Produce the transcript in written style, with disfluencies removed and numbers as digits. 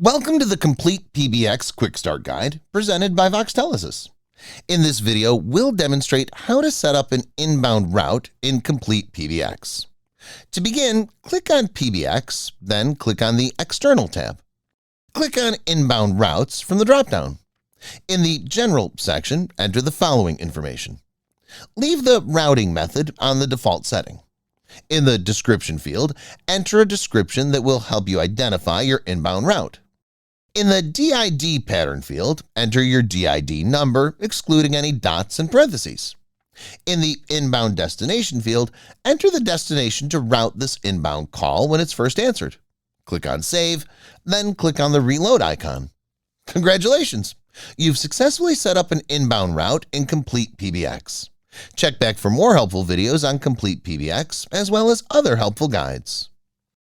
Welcome to the Complete PBX Quick Start Guide presented by Voxtelesys. In this video, we'll demonstrate how to set up an inbound route in Complete PBX. To begin, click on PBX, then click on the External tab. Click on Inbound Routes from the dropdown. In the General section, enter the following information. Leave the routing method on the default setting. In the description field, enter a description that will help you identify your inbound route. In the DID pattern field, enter your DID number, excluding any dots and parentheses. In the inbound destination field, enter the destination to route this inbound call when it's first answered. Click on Save, then click on the reload icon. Congratulations! You've successfully set up an inbound route in Complete PBX. Check back for more helpful videos on Complete PBX, as well as other helpful guides.